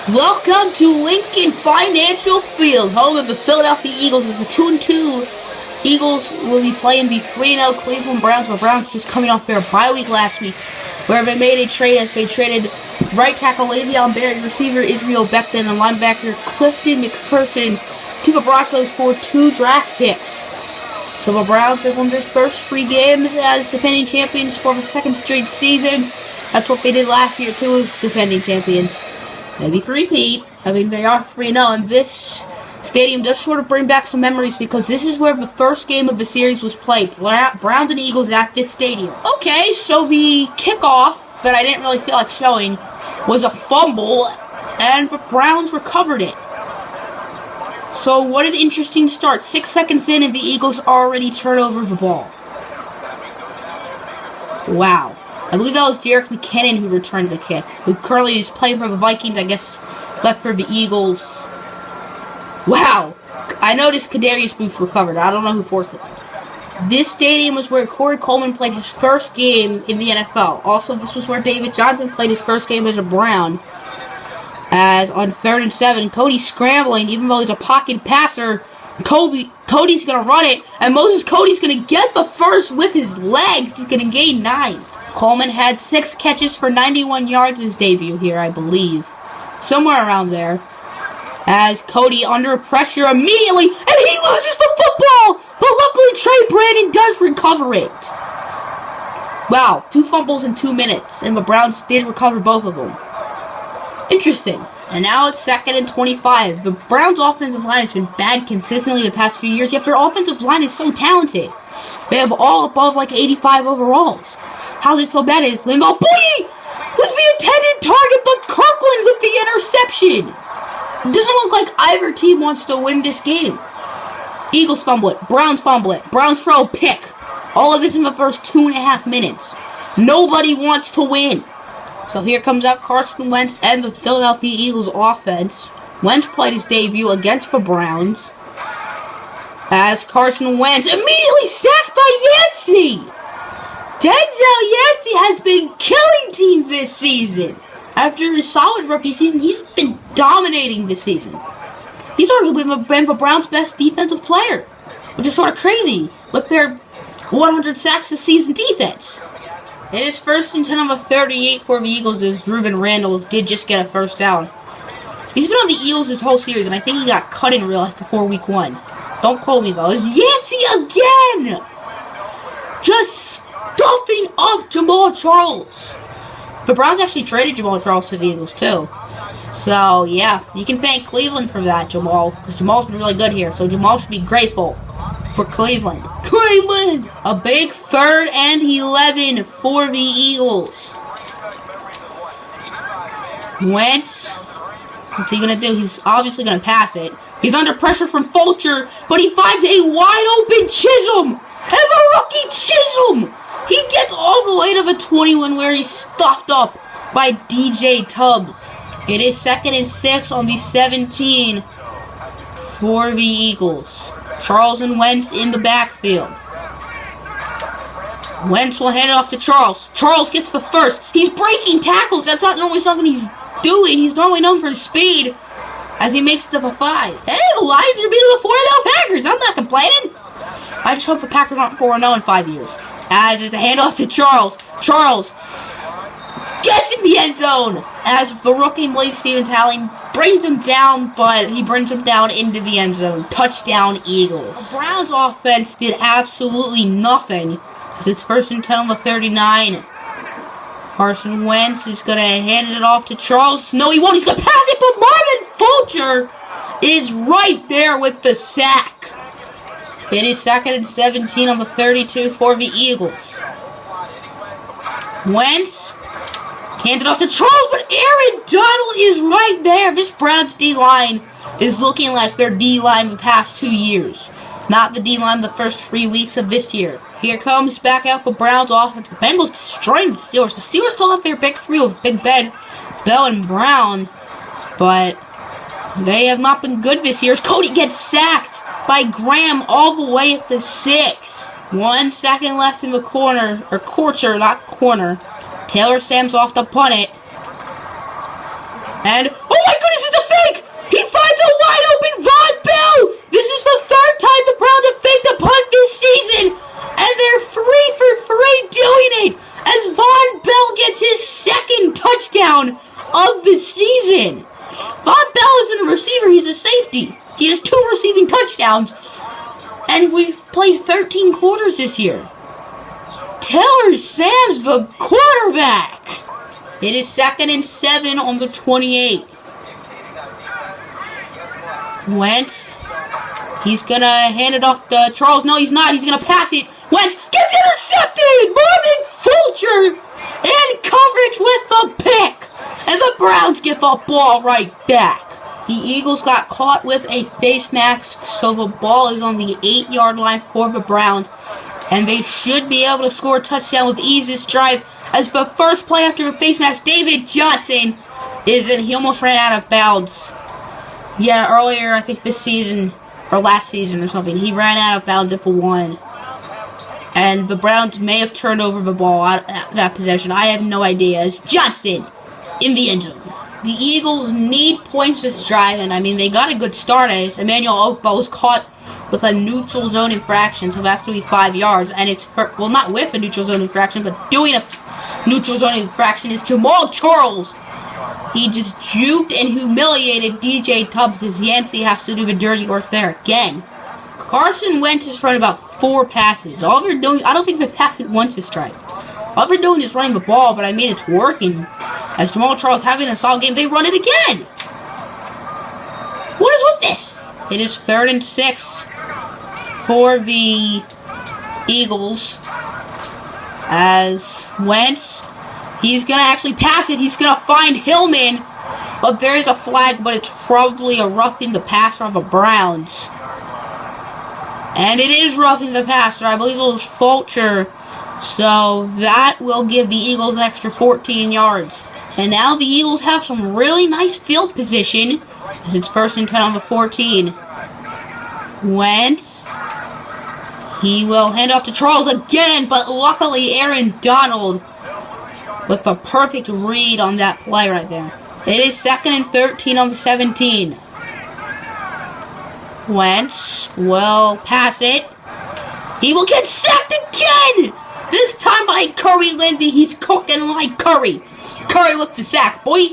Welcome to Lincoln Financial Field, home of the Philadelphia Eagles. As the 2-2 Eagles will be playing the 3-0 Cleveland Browns. The Browns just coming off their bye week last week, where they made a trade as they traded right tackle Le'Veon Bell, receiver Israel Beckton, and linebacker Clifton McPherson to the Broncos for 2 draft picks. So the Browns have won their first 3 games as defending champions for the 2nd straight season. That's what they did last year too, as defending champions. Maybe three-peat. I mean, they are 3-0, and this stadium does sort of bring back some memories because this is where the first game of the series was played. Browns and Eagles at this stadium. Okay, so the kickoff that I didn't really feel like showing was a fumble, and the Browns recovered it. So what an interesting start. 6 seconds in, and the Eagles already turn over the ball. Wow. I believe that was Jerick McKinnon who returned the kick, who currently is playing for the Vikings, I guess, left for the Eagles. Wow! I noticed Kadarius Booth recovered. I don't know who forced it. This stadium was where Corey Coleman played his first game in the NFL. Also, this was where David Johnson played his first game as a Brown. As on 3rd and 7, Cody's scrambling, even though he's a pocket passer. Cody's going to run it, and Moses Cody's going to get the first with his legs. He's going to gain 9. Coleman had 6 catches for 91 yards his debut here, I believe. Somewhere around there. As Cody under pressure immediately, and he loses the football! But luckily Trey Brandon does recover it. Wow, 2 fumbles in 2 minutes, and the Browns did recover both of them. Interesting. And now it's 2nd and 25. The Browns' offensive line has been bad consistently the past few years, yet their offensive line is so talented. They have all above like 85 overalls. How's it so bad? It's Linval Boye was the intended target, but Kirkland with the interception. It doesn't look like either team wants to win this game. Eagles fumble it. Browns fumble it. Browns throw a pick. All of this in the first 2.5 minutes. Nobody wants to win. So here comes out Carson Wentz and the Philadelphia Eagles offense. Wentz played his debut against the Browns, as Carson Wentz immediately sacked by Yancey. Denzel Yancey has been killing teams this season. After his solid rookie season, he's been dominating this season. He's arguably been the Browns' best defensive player, which is sort of crazy with their 100 sacks a season defense. It is 1st and 10 on the 38 for the Eagles, as Ruben Randall did just get a first down. He's been on the Eagles this whole series, and I think he got cut in real life before week 1. Don't quote me, though. It's Yancey again! Just stuffing up Jamal Charles. The Browns actually traded Jamal Charles to the Eagles, too. So, yeah, you can thank Cleveland for that, Jamal, because Jamal's been really good here, so Jamal should be grateful for Cleveland. Cleveland! A big 3rd and 11 for the Eagles. Wentz, what's he going to do? He's obviously going to pass it. He's under pressure from Fulcher, but he finds a wide-open Chisholm! And the rookie Chisholm! He gets all the way to the 21 where he's stuffed up by DJ Tubbs. It is 2nd and 6 on the 17 for the Eagles. Charles and Wentz in the backfield. Wentz will hand it off to Charles. Charles gets the first. He's breaking tackles. That's not normally something he's doing. He's normally known for his speed as he makes it to the 5. Hey, the Lions are beating the 4-0 Packers. I'm not complaining. I just hope the Packers aren't 4-0 in 5 years. As it's a handoff to Charles. Charles gets in the end zone as the rookie Malik Stevens-Halling brings him down, but he brings him down into the end zone. Touchdown, Eagles. The Browns offense did absolutely nothing as it's 1st and 10 on the 39. Carson Wentz is going to hand it off to Charles. No, he won't. He's going to pass it, but Marvin Fulcher is right there with the sack. It is 2nd and 17 on the 32 for the Eagles. Wentz hands it off to Charles, but Aaron Donald is right there. This Browns D-line is looking like their D-line the past 2 years. Not the D-line the first 3 weeks of this year. Here comes back out for Browns offense. The Bengals destroying the Steelers. The Steelers still have their big 3 with Big Ben, Bell, and Brown, but they have not been good this year. Cody gets sacked by Graham all the way at the 6. 1 second left in the corner, or quarter, not corner. Taylor Sam's off to punt it. And, oh my goodness, touchdown of the season. Von Bell isn't a receiver, he's a safety. He has 2 receiving touchdowns. And we've played 13 quarters this year. Taylor Sam's the quarterback. It is 2nd and 7 on the 28. Wentz. He's going to hand it off to Charles. No, he's not. He's going to pass it. Wentz gets intercepted. Marvin Fulcher in coverage with the pick. And the Browns get the ball right back. The Eagles got caught with a face mask, so the ball is on the 8-yard line for the Browns. And they should be able to score a touchdown with ease this drive. As the first play after a face mask, David Johnson he almost ran out of bounds. Yeah, earlier, I think this season, or last season or something, he ran out of bounds at the 1. And the Browns may have turned over the ball at that possession. I have no idea. It's Johnson in the end zone. The Eagles need points this drive, and I mean, they got a good start as Emmanuel Ogbah was caught with a neutral zone infraction, so that's going to be 5 yards, and it's, well, not with a neutral zone infraction, but doing a neutral zone infraction is Jamal Charles. He just juked and humiliated DJ Tubbs as Yancey has to do the dirty work there again. Carson Wentz has run about 4 passes. All they're doing, I don't think they've passed it once this drive. All they're doing is running the ball, but I mean, it's working. As Jamal Charles having a solid game, they run it again. What is with this? It is 3rd and 6 for the Eagles. As Wentz, he's going to actually pass it. He's going to find Hillman. But there is a flag, but it's probably a roughing the passer on the Browns. And it is roughing the passer. I believe it was Fulcher. So that will give the Eagles an extra 14 yards. And now the Eagles have some really nice field position. It's 1st and 10 on the 14. Wentz. He will hand off to Charles again, but luckily Aaron Donald with a perfect read on that play right there. It is 2nd and 13 on the 17. Wentz will pass it. He will get sacked again! This time by Curry Lindsey. He's cooking like Curry. Curry with the sack, boy.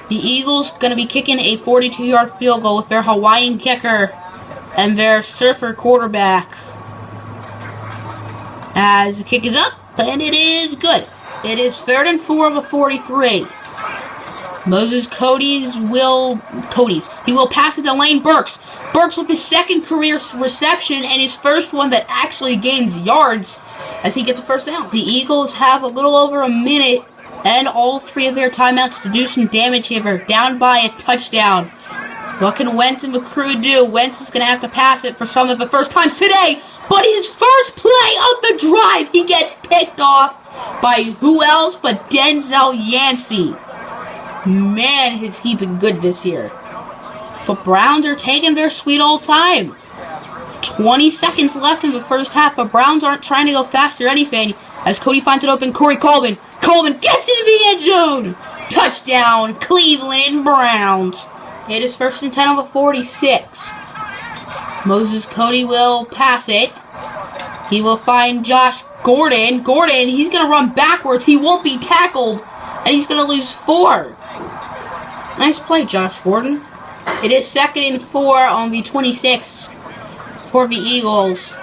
The Eagles going to be kicking a 42-yard field goal with their Hawaiian kicker and their surfer quarterback. As the kick is up, and it is good. It is 3rd and 4 of a 43. Moses Cody's. He will pass it to Lane Burks. Burks with his 2nd career reception and his first one that actually gains yards as he gets a first down. The Eagles have a little over a minute and all 3 of their timeouts to do some damage here. They're down by a touchdown. What can Wentz and the crew do? Wentz is going to have to pass it for some of the first times today. But his first play of the drive, he gets picked off by who else but Denzel Yancey. Man, has he been good this year. But Browns are taking their sweet old time. 20 seconds left in the first half, but Browns aren't trying to go fast or anything. As Cody finds it open, Corey Coleman. Coleman gets into the end zone. Touchdown, Cleveland Browns. It is 1st and 10 on the 46. Moses Cody will pass it. He will find Josh Gordon. Gordon, he's going to run backwards. He won't be tackled. And he's going to lose 4. Nice play, Josh Gordon. It is 2nd and 4 on the 26 for the Eagles.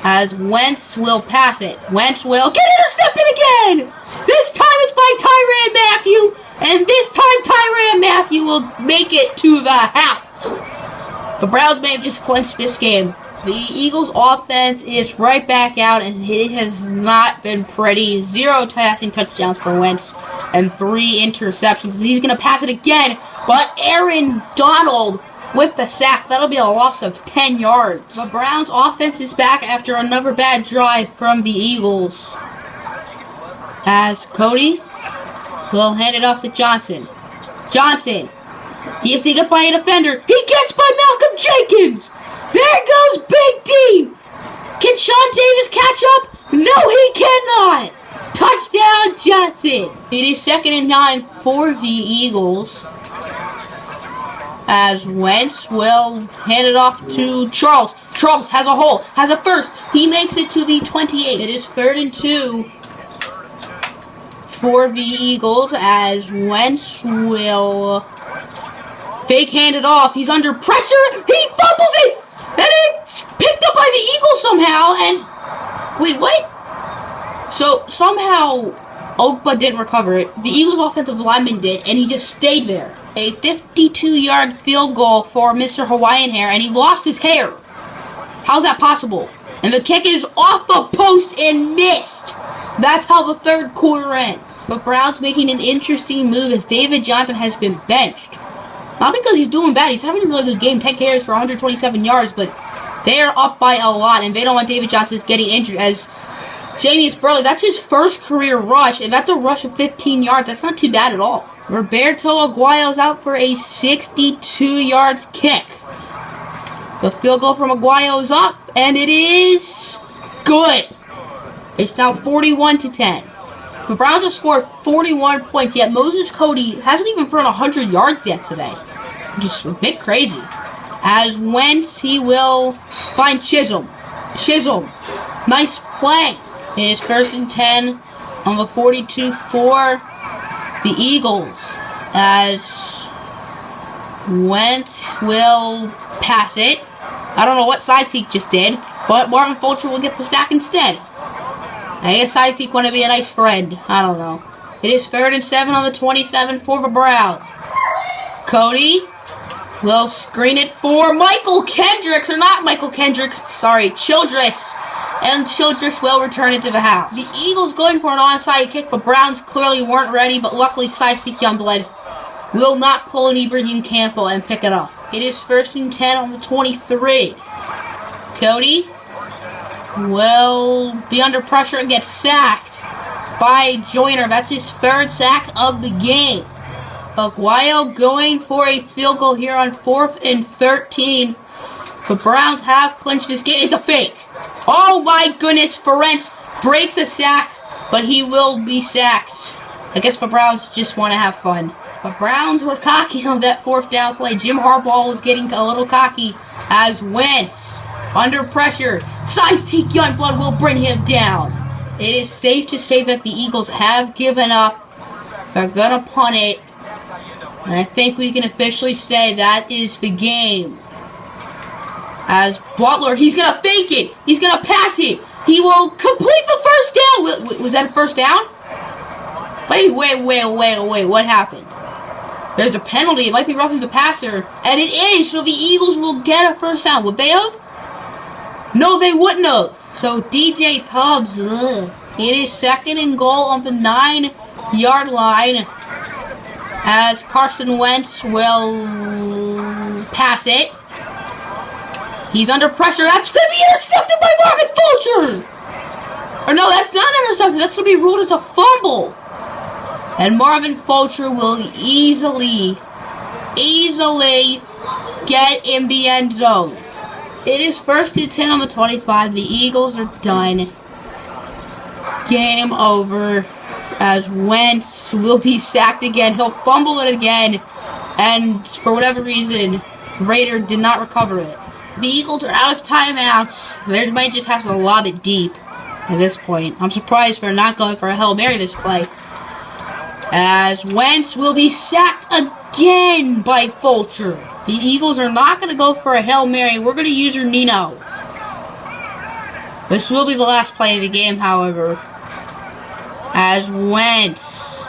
As Wentz will pass it. Wentz will get intercepted again! This time it's by Tyrann Mathieu. And this time Tyrann Mathieu will make it to the house. The Browns may have just clinched this game. The Eagles' offense is right back out, and it has not been pretty. 0 passing touchdowns for Wentz and 3 interceptions. He's going to pass it again, but Aaron Donald with the sack. That'll be a loss of 10 yards. The Browns' offense is back after another bad drive from the Eagles. As Cody will hand it off to Johnson. Johnson. He is taken by a defender. He gets by Malcolm Jenkins. There goes Big D. Can Sean Davis catch up? No, he cannot. Touchdown, Johnson. It is 2nd and 9 for the Eagles. As Wentz will hand it off to Charles. Charles has a hole, has a first. He makes it to the 28. It is 3rd and 2 for the Eagles as Wentz will fake hand it off. He's under pressure. He fumbles it, and it's picked up by the Eagles somehow. And wait, what? So somehow Ogba didn't recover it. The Eagles offensive lineman did, and he just stayed there. A 52-yard field goal for Mr. Hawaiian Hair, and he lost his hair. How's that possible? And the kick is off the post and missed. That's how the third quarter ends. But Browns making an interesting move as David Johnson has been benched. Not because he's doing bad. He's having a really good game. 10 carries for 127 yards, but they're up by a lot, and they don't want David Johnson getting injured as Jamius Burley, that's his first career rush, and that's a rush of 15 yards. That's not too bad at all. Roberto Aguayo's out for a 62-yard kick. The field goal from Aguayo is up, and it is good. It's now 41-10. The Browns have scored 41 points, yet Moses Cody hasn't even thrown 100 yards yet today. Just a bit crazy. As Wentz, he will find Chisholm. Chisholm, nice play. It is 1st and 10 on the 42 for the Eagles. As Wentz will pass it. I don't know what Sideseek just did, but Marvin Fulcher will get the stack instead. I guess Sideseek want to be a nice friend. I don't know. It is 3rd and 7 on the 27 for the Browns. Cody will screen it for Michael Kendricks, or not Michael Kendricks, sorry, Childress. And Childress will return it to the house. The Eagles going for an onside kick, but Browns clearly weren't ready, but luckily Sideseek Youngblood will not pull an Ibrahim Campbell and pick it up. It is 1st and 10 on the 23. Cody will be under pressure and get sacked by Joyner. That's his 3rd sack of the game. Aguayo going for a field goal here on 4th and 13. The Browns have clinched this game. It's a fake. Oh my goodness, Ferenc breaks a sack, but he will be sacked. I guess the Browns just want to have fun. The Browns were cocky on that 4th down play. Jim Harbaugh was getting a little cocky as Wentz, under pressure, Sideseek Youngblood will bring him down. It is safe to say that the Eagles have given up. They're going to punt it. And I think we can officially say that is the game. As Butler, he's going to fake it. He's going to pass it. He will complete the 1st down. Was that a 1st down? Wait. What happened? There's a penalty. It might be roughing the passer. And it is. So the Eagles will get a 1st down. Would they have? No, they wouldn't have. So DJ Tubbs. It is 2nd and goal on the 9-yard line. As Carson Wentz will pass it. He's under pressure. That's going to be intercepted by Marvin Fulcher. Or no, that's not intercepted. That's going to be ruled as a fumble. And Marvin Fulcher will easily get in the end zone. It is 1st and 10 on the 25. The Eagles are done. Game over. As Wentz will be sacked again. He'll fumble it again. And for whatever reason, Raider did not recover it. The Eagles are out of timeouts. They might just have to lob it deep at this point. I'm surprised they're not going for a Hail Mary this play. As Wentz will be sacked again by Fulcher. The Eagles are not going to go for a Hail Mary. We're going to use your Nino. This will be the last play of the game, however. As Wentz.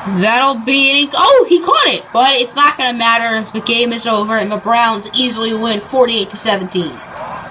That'll be... Oh, he caught it! But it's not going to matter as the game is over and the Browns easily win 48-17.